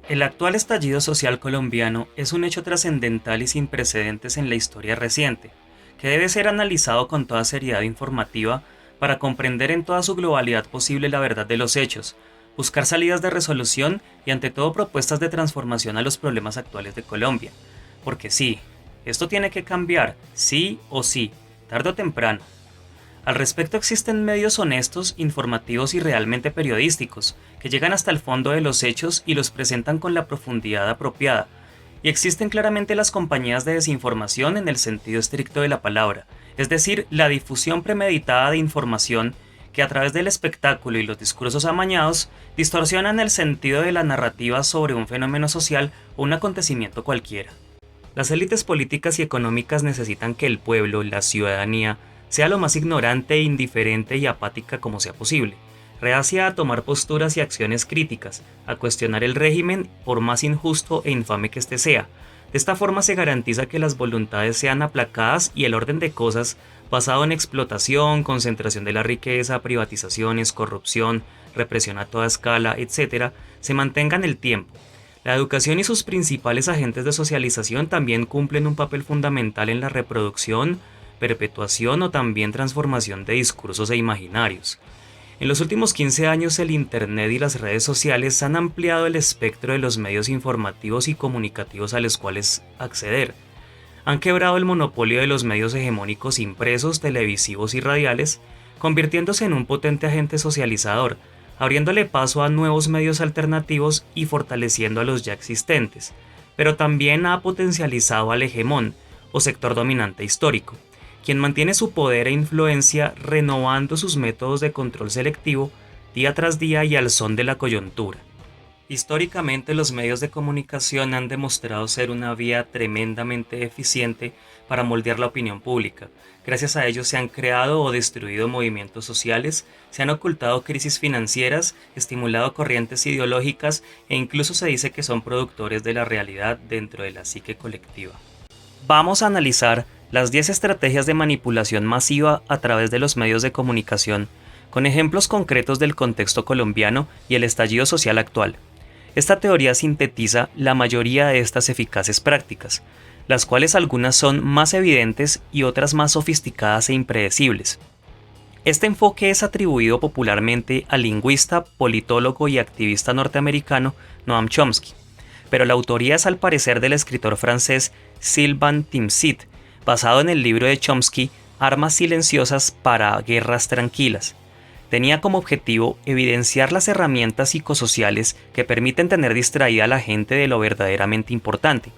El actual estallido social colombiano es un hecho trascendental y sin precedentes en la historia reciente, que debe ser analizado con toda seriedad informativa para comprender en toda su globalidad posible la verdad de los hechos, buscar salidas de resolución y ante todo propuestas de transformación a los problemas actuales de Colombia. Porque sí, esto tiene que cambiar, sí o sí, tarde o temprano. Al respecto existen medios honestos, informativos y realmente periodísticos, que llegan hasta el fondo de los hechos y los presentan con la profundidad apropiada. Y existen claramente las compañías de desinformación en el sentido estricto de la palabra, es decir, la difusión premeditada de información que a través del espectáculo y los discursos amañados distorsionan el sentido de la narrativa sobre un fenómeno social o un acontecimiento cualquiera. Las élites políticas y económicas necesitan que el pueblo, la ciudadanía, sea lo más ignorante, indiferente y apática como sea posible, reacia a tomar posturas y acciones críticas, a cuestionar el régimen por más injusto e infame que éste sea. De esta forma se garantiza que las voluntades sean aplacadas y el orden de cosas, basado en explotación, concentración de la riqueza, privatizaciones, corrupción, represión a toda escala, etc., se mantenga en el tiempo. La educación y sus principales agentes de socialización también cumplen un papel fundamental en la reproducción, perpetuación o también transformación de discursos e imaginarios. En los últimos 15 años el Internet y las redes sociales han ampliado el espectro de los medios informativos y comunicativos a los cuales acceder. Han quebrado el monopolio de los medios hegemónicos impresos, televisivos y radiales, convirtiéndose en un potente agente socializador, abriéndole paso a nuevos medios alternativos y fortaleciendo a los ya existentes, pero también ha potencializado al hegemón o sector dominante histórico, quien mantiene su poder e influencia renovando sus métodos de control selectivo día tras día y al son de la coyuntura. Históricamente los medios de comunicación han demostrado ser una vía tremendamente eficiente para moldear la opinión pública. Gracias a ellos se han creado o destruido movimientos sociales, se han ocultado crisis financieras, estimulado corrientes ideológicas e incluso se dice que son productores de la realidad dentro de la psique colectiva. Vamos a analizar las 10 estrategias de manipulación masiva a través de los medios de comunicación, con ejemplos concretos del contexto colombiano y el estallido social actual. Esta teoría sintetiza la mayoría de estas eficaces prácticas, las cuales algunas son más evidentes y otras más sofisticadas e impredecibles. Este enfoque es atribuido popularmente al lingüista, politólogo y activista norteamericano Noam Chomsky, pero la autoría es al parecer del escritor francés Sylvain Timsit, basado en el libro de Chomsky, Armas silenciosas para guerras tranquilas. Tenía como objetivo evidenciar las herramientas psicosociales que permiten tener distraída a la gente de lo verdaderamente importante,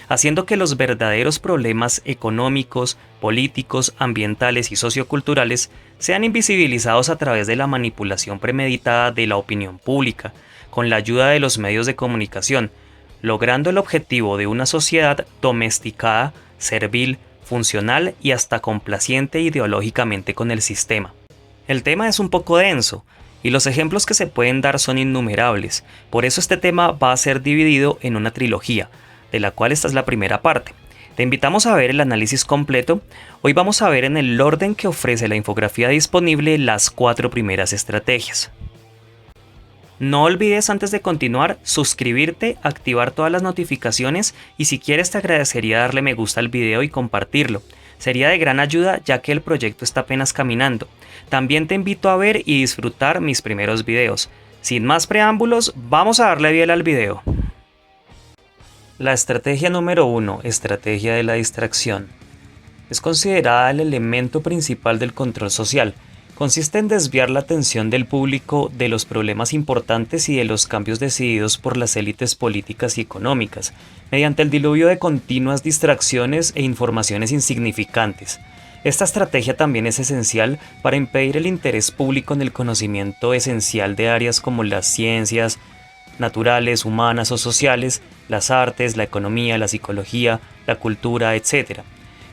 haciendo que los verdaderos problemas económicos, políticos, ambientales y socioculturales sean invisibilizados a través de la manipulación premeditada de la opinión pública, con la ayuda de los medios de comunicación, logrando el objetivo de una sociedad domesticada, servil, funcional y hasta complaciente ideológicamente con el sistema. El tema es un poco denso, y los ejemplos que se pueden dar son innumerables, por eso este tema va a ser dividido en una trilogía, de la cual esta es la primera parte. Te invitamos a ver el análisis completo. Hoy vamos a ver en el orden que ofrece la infografía disponible las 4 primeras estrategias. No olvides antes de continuar suscribirte, activar todas las notificaciones y si quieres te agradecería darle me gusta al video y compartirlo. Sería de gran ayuda ya que el proyecto está apenas caminando. También te invito a ver y disfrutar mis primeros videos. Sin más preámbulos, vamos a darle bien al video. La estrategia número 1, estrategia de la distracción. Es considerada el elemento principal del control social. Consiste en desviar la atención del público de los problemas importantes y de los cambios decididos por las élites políticas y económicas, mediante el diluvio de continuas distracciones e informaciones insignificantes. Esta estrategia también es esencial para impedir el interés público en el conocimiento esencial de áreas como las ciencias naturales, humanas o sociales, las artes, la economía, la psicología, la cultura, etc.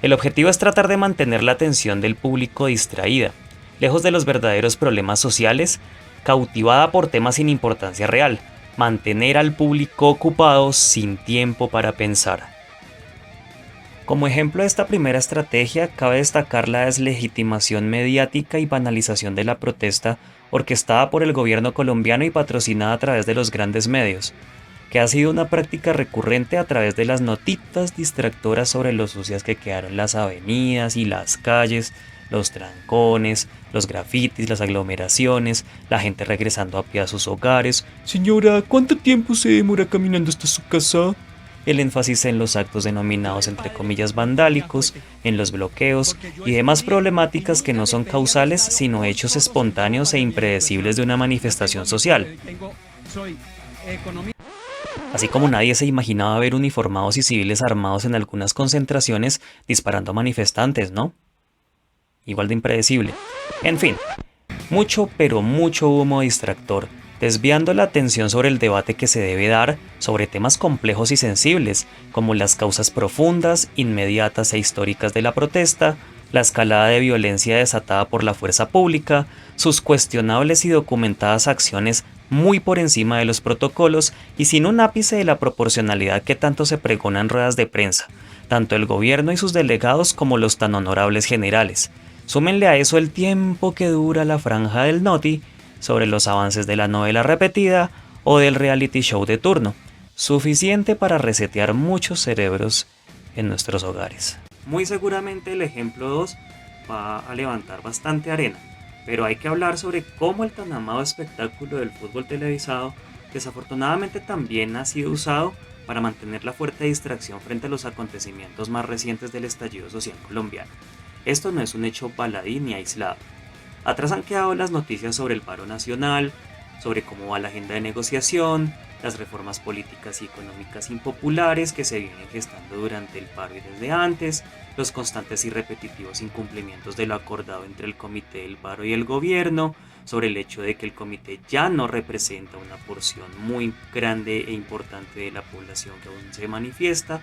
El objetivo es tratar de mantener la atención del público distraída, lejos de los verdaderos problemas sociales, cautivada por temas sin importancia real, mantener al público ocupado sin tiempo para pensar. Como ejemplo de esta primera estrategia, cabe destacar la deslegitimación mediática y banalización de la protesta orquestada por el gobierno colombiano y patrocinada a través de los grandes medios, que ha sido una práctica recurrente a través de las notitas distractoras sobre lo sucias que quedaron las avenidas y las calles, los trancones, los grafitis, las aglomeraciones, la gente regresando a pie a sus hogares. Señora, ¿cuánto tiempo se demora caminando hasta su casa? El énfasis en los actos denominados entre comillas vandálicos, en los bloqueos y demás problemáticas que no son causales sino hechos espontáneos e impredecibles de una manifestación social. Así como nadie se imaginaba ver uniformados y civiles armados en algunas concentraciones disparando a manifestantes, ¿no? Igual de impredecible. En fin, mucho pero mucho humo distractor, desviando la atención sobre el debate que se debe dar sobre temas complejos y sensibles, como las causas profundas, inmediatas e históricas de la protesta, la escalada de violencia desatada por la fuerza pública, sus cuestionables y documentadas acciones muy por encima de los protocolos y sin un ápice de la proporcionalidad que tanto se pregona en ruedas de prensa, tanto el gobierno y sus delegados como los tan honorables generales. Súmenle a eso el tiempo que dura la franja del noti sobre los avances de la novela repetida o del reality show de turno, suficiente para resetear muchos cerebros en nuestros hogares. Muy seguramente el ejemplo 2 va a levantar bastante arena, pero hay que hablar sobre cómo el tan amado espectáculo del fútbol televisado desafortunadamente también ha sido usado para mantener la fuerte distracción frente a los acontecimientos más recientes del estallido social colombiano. Esto no es un hecho baladí ni aislado. Atrás han quedado las noticias sobre el paro nacional, sobre cómo va la agenda de negociación, las reformas políticas y económicas impopulares que se vienen gestando durante el paro y desde antes, los constantes y repetitivos incumplimientos de lo acordado entre el comité del paro y el gobierno, sobre el hecho de que el comité ya no representa una porción muy grande e importante de la población que aún se manifiesta,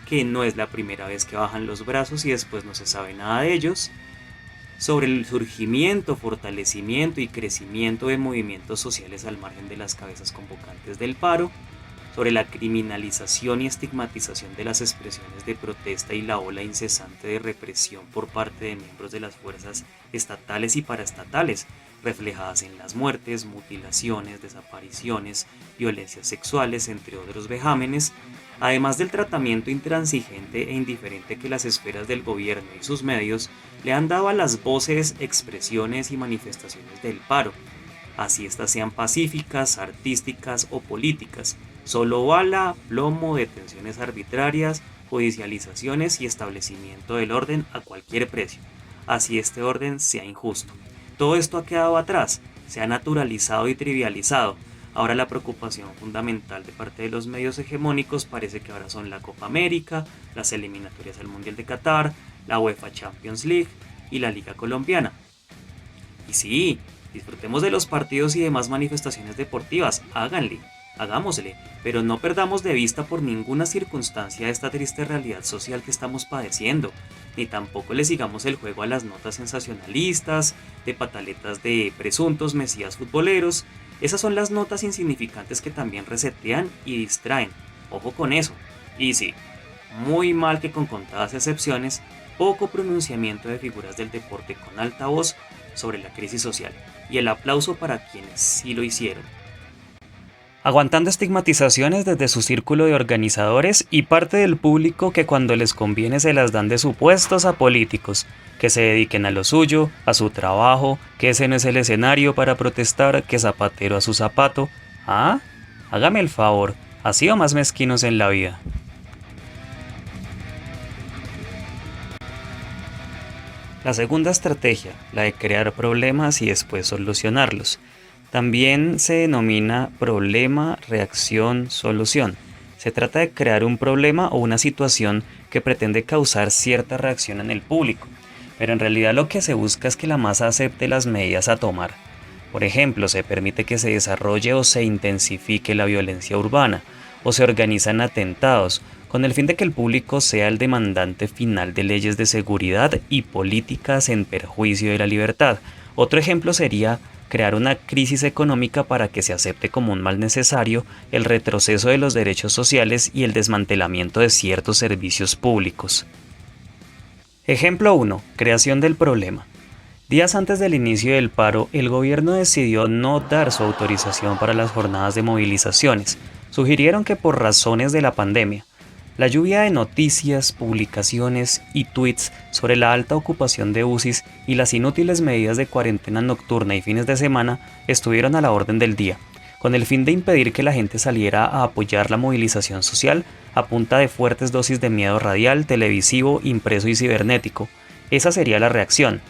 que no es la primera vez que bajan los brazos y después no se sabe nada de ellos, sobre el surgimiento, fortalecimiento y crecimiento de movimientos sociales al margen de las cabezas convocantes del paro, sobre la criminalización y estigmatización de las expresiones de protesta y la ola incesante de represión por parte de miembros de las fuerzas estatales y paraestatales, reflejadas en las muertes, mutilaciones, desapariciones, violencias sexuales, entre otros vejámenes, además del tratamiento intransigente e indiferente que las esferas del gobierno y sus medios le han dado a las voces, expresiones y manifestaciones del paro, así estas sean pacíficas, artísticas o políticas, solo bala, plomo, detenciones arbitrarias, judicializaciones y establecimiento del orden a cualquier precio, así este orden sea injusto. Todo esto ha quedado atrás, se ha naturalizado y trivializado. Ahora la preocupación fundamental de parte de los medios hegemónicos parece que ahora son la Copa América, las eliminatorias al Mundial de Qatar, la UEFA Champions League y la Liga Colombiana. Y sí, disfrutemos de los partidos y demás manifestaciones deportivas, hagámosle, pero no perdamos de vista por ninguna circunstancia esta triste realidad social que estamos padeciendo, ni tampoco le sigamos el juego a las notas sensacionalistas, de pataletas de presuntos mesías futboleros. Esas son las notas insignificantes que también resetean y distraen, ojo con eso. Y sí, muy mal que con contadas excepciones, poco pronunciamiento de figuras del deporte con alta voz sobre la crisis social, y el aplauso para quienes sí lo hicieron. Aguantando estigmatizaciones desde su círculo de organizadores y parte del público que cuando les conviene se las dan de supuestos a políticos, que se dediquen a lo suyo, a su trabajo, que ese no es el escenario para protestar, que zapatero a su zapato. ¿Ah? Hágame el favor, ¿ha sido más mezquinos en la vida? La segunda estrategia, la de crear problemas y después solucionarlos. También se denomina problema, reacción, solución. Se trata de crear un problema o una situación que pretende causar cierta reacción en el público, pero en realidad lo que se busca es que la masa acepte las medidas a tomar. Por ejemplo, se permite que se desarrolle o se intensifique la violencia urbana, o se organizan atentados, con el fin de que el público sea el demandante final de leyes de seguridad y políticas en perjuicio de la libertad. Otro ejemplo sería crear una crisis económica para que se acepte como un mal necesario el retroceso de los derechos sociales y el desmantelamiento de ciertos servicios públicos. Ejemplo 1. Creación del problema. Días antes del inicio del paro, el gobierno decidió no dar su autorización para las jornadas de movilizaciones. Sugirieron que por razones de la pandemia. La lluvia de noticias, publicaciones y tweets sobre la alta ocupación de UCIs y las inútiles medidas de cuarentena nocturna y fines de semana estuvieron a la orden del día, con el fin de impedir que la gente saliera a apoyar la movilización social a punta de fuertes dosis de miedo radial, televisivo, impreso y cibernético. Esa sería la reacción.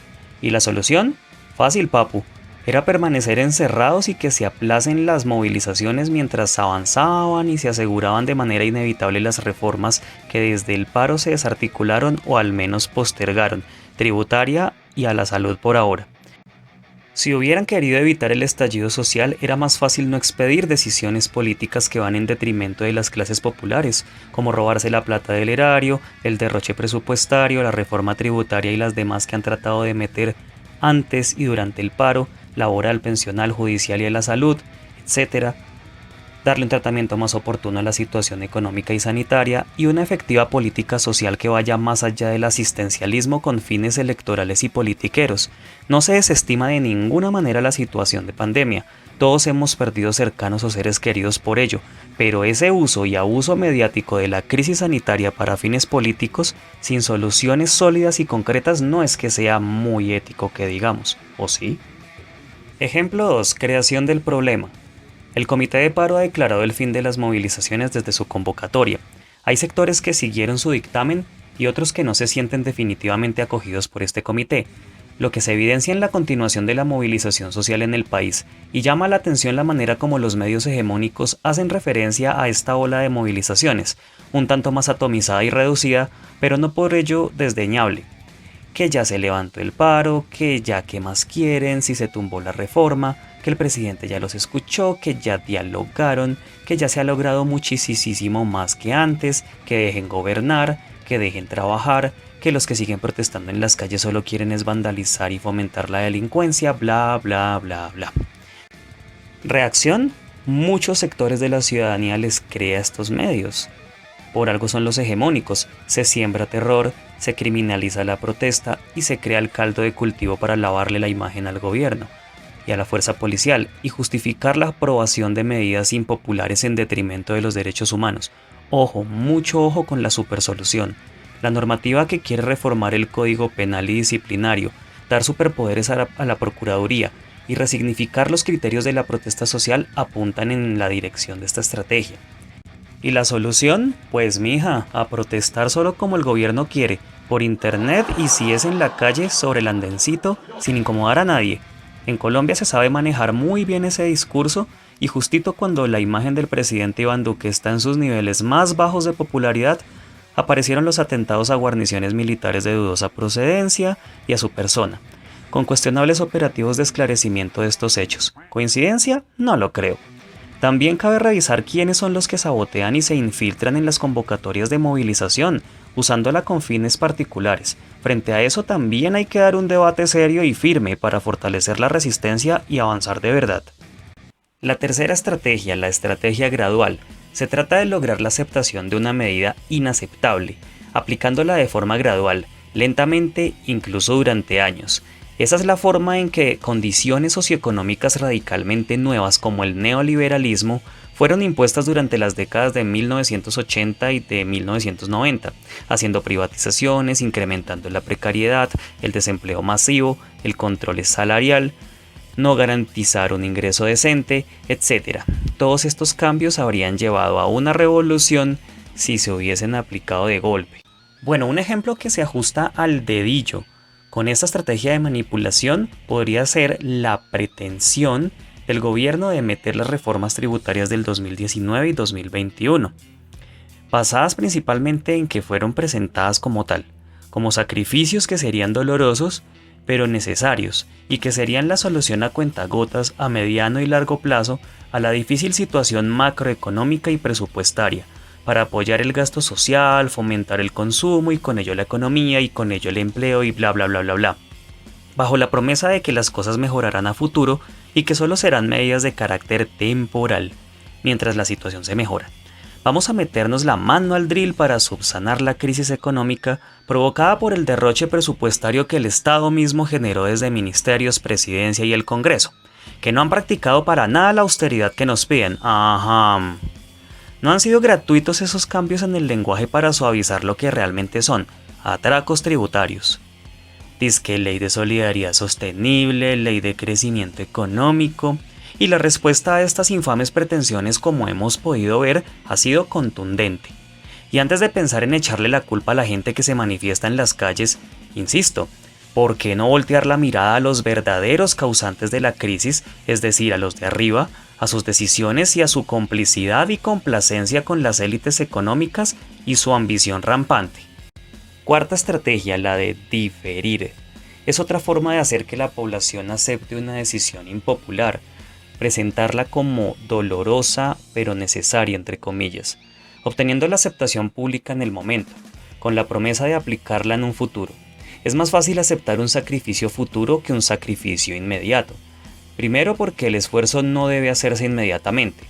¿Y la solución? Fácil, papu. Era permanecer encerrados y que se aplacen las movilizaciones mientras avanzaban y se aseguraban de manera inevitable las reformas que desde el paro se desarticularon o al menos postergaron, tributaria y a la salud por ahora. Si hubieran querido evitar el estallido social, era más fácil no expedir decisiones políticas que van en detrimento de las clases populares, como robarse la plata del erario, el derroche presupuestario, la reforma tributaria y las demás que han tratado de meter antes y durante el paro, laboral, pensional, judicial y de la salud, etc., darle un tratamiento más oportuno a la situación económica y sanitaria y una efectiva política social que vaya más allá del asistencialismo con fines electorales y politiqueros. No se desestima de ninguna manera la situación de pandemia, todos hemos perdido cercanos o seres queridos por ello, pero ese uso y abuso mediático de la crisis sanitaria para fines políticos, sin soluciones sólidas y concretas, no es que sea muy ético que digamos, ¿o sí? Ejemplo 2. Creación del problema. El Comité de Paro ha declarado el fin de las movilizaciones desde su convocatoria. Hay sectores que siguieron su dictamen y otros que no se sienten definitivamente acogidos por este comité, lo que se evidencia en la continuación de la movilización social en el país y llama la atención la manera como los medios hegemónicos hacen referencia a esta ola de movilizaciones, un tanto más atomizada y reducida, pero no por ello desdeñable. Que ya se levantó el paro, que ya qué más quieren, si se tumbó la reforma, que el presidente ya los escuchó, que ya dialogaron, que ya se ha logrado muchísimo más que antes, que dejen gobernar, que dejen trabajar, que los que siguen protestando en las calles solo quieren es vandalizar y fomentar la delincuencia, bla bla bla bla. Reacción: muchos sectores de la ciudadanía les cree a estos medios. Por algo son los hegemónicos, se siembra terror, se criminaliza la protesta y se crea el caldo de cultivo para lavarle la imagen al gobierno y a la fuerza policial y justificar la aprobación de medidas impopulares en detrimento de los derechos humanos. Ojo, mucho ojo con la supersolución. La normativa que quiere reformar el Código Penal y Disciplinario, dar superpoderes a la Procuraduría y resignificar los criterios de la protesta social apuntan en la dirección de esta estrategia. ¿Y la solución? Pues mija, a protestar solo como el gobierno quiere, por internet y si es en la calle sobre el andencito, sin incomodar a nadie. En Colombia se sabe manejar muy bien ese discurso y justito cuando la imagen del presidente Iván Duque está en sus niveles más bajos de popularidad, aparecieron los atentados a guarniciones militares de dudosa procedencia y a su persona, con cuestionables operativos de esclarecimiento de estos hechos. ¿Coincidencia? No lo creo. También cabe revisar quiénes son los que sabotean y se infiltran en las convocatorias de movilización, usándola con fines particulares. Frente a eso también hay que dar un debate serio y firme para fortalecer la resistencia y avanzar de verdad. La tercera estrategia, la estrategia gradual, se trata de lograr la aceptación de una medida inaceptable, aplicándola de forma gradual, lentamente, incluso durante años. Esa es la forma en que condiciones socioeconómicas radicalmente nuevas como el neoliberalismo fueron impuestas durante las décadas de 1980 y de 1990, haciendo privatizaciones, incrementando la precariedad, el desempleo masivo, el control salarial, no garantizar un ingreso decente, etc. Todos estos cambios habrían llevado a una revolución si se hubiesen aplicado de golpe. Bueno, un ejemplo que se ajusta al dedillo con esta estrategia de manipulación podría ser la pretensión del gobierno de meter las reformas tributarias del 2019 y 2021, basadas principalmente en que fueron presentadas como tal, como sacrificios que serían dolorosos, pero necesarios, y que serían la solución a cuentagotas a mediano y largo plazo a la difícil situación macroeconómica y presupuestaria, para apoyar el gasto social, fomentar el consumo y con ello la economía y con ello el empleo y bla bla bla bla bla, bajo la promesa de que las cosas mejorarán a futuro y que solo serán medidas de carácter temporal, mientras la situación se mejora. Vamos a meternos la mano al drill para subsanar la crisis económica provocada por el derroche presupuestario que el Estado mismo generó desde ministerios, presidencia y el Congreso, que no han practicado para nada la austeridad que nos piden. Ajá. No han sido gratuitos esos cambios en el lenguaje para suavizar lo que realmente son, atracos tributarios. Dizque ley de solidaridad sostenible, ley de crecimiento económico, y la respuesta a estas infames pretensiones, como hemos podido ver, ha sido contundente. Y antes de pensar en echarle la culpa a la gente que se manifiesta en las calles, insisto, ¿por qué no voltear la mirada a los verdaderos causantes de la crisis, es decir, a los de arriba, a sus decisiones y a su complicidad y complacencia con las élites económicas y su ambición rampante? Cuarta estrategia, la de diferir. Es otra forma de hacer que la población acepte una decisión impopular, presentarla como dolorosa pero necesaria, entre comillas, obteniendo la aceptación pública en el momento, con la promesa de aplicarla en un futuro. Es más fácil aceptar un sacrificio futuro que un sacrificio inmediato. Primero porque el esfuerzo no debe hacerse inmediatamente.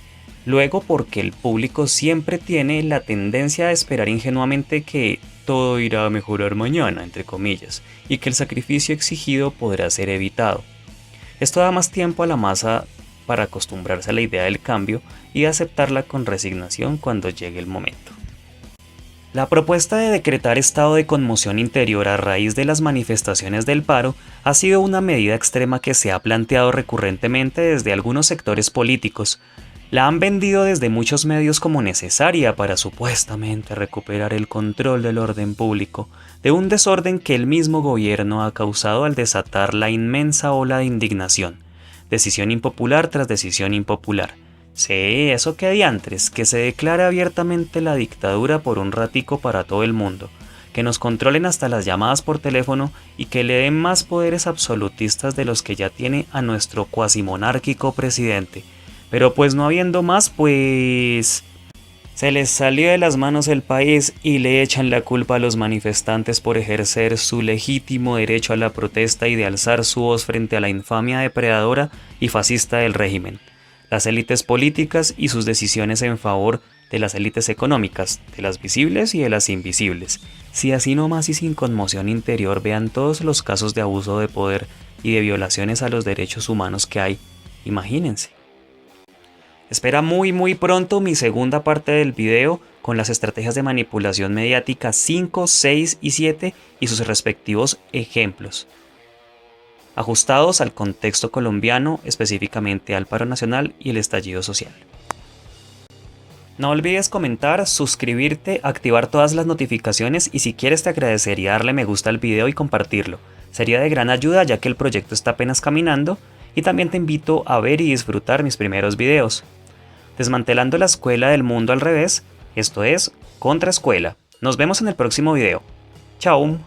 Luego porque el público siempre tiene la tendencia a esperar ingenuamente que todo irá a mejorar mañana, entre comillas, y que el sacrificio exigido podrá ser evitado. Esto da más tiempo a la masa para acostumbrarse a la idea del cambio y aceptarla con resignación cuando llegue el momento. La propuesta de decretar estado de conmoción interior a raíz de las manifestaciones del paro ha sido una medida extrema que se ha planteado recurrentemente desde algunos sectores políticos. La han vendido desde muchos medios como necesaria para supuestamente recuperar el control del orden público, de un desorden que el mismo gobierno ha causado al desatar la inmensa ola de indignación. Decisión impopular tras decisión impopular. Sí, eso que diantres, que se declare abiertamente la dictadura por un ratico para todo el mundo, que nos controlen hasta las llamadas por teléfono y que le den más poderes absolutistas de los que ya tiene a nuestro cuasimonárquico presidente. Pero pues no habiendo más, pues se les salió de las manos el país y le echan la culpa a los manifestantes por ejercer su legítimo derecho a la protesta y de alzar su voz frente a la infamia depredadora y fascista del régimen, las élites políticas y sus decisiones en favor de las élites económicas, de las visibles y de las invisibles. Si así nomás y sin conmoción interior vean todos los casos de abuso de poder y de violaciones a los derechos humanos que hay, imagínense. Espera muy pronto mi segunda parte del video con las estrategias de manipulación mediática 5, 6 y 7 y sus respectivos ejemplos, ajustados al contexto colombiano, específicamente al paro nacional y el estallido social. No olvides comentar, suscribirte, activar todas las notificaciones y si quieres te agradecería darle me gusta al video y compartirlo. Sería de gran ayuda ya que el proyecto está apenas caminando y también te invito a ver y disfrutar mis primeros videos. Desmantelando la escuela del mundo al revés, esto es Contraescuela. Nos vemos en el próximo video. Chao.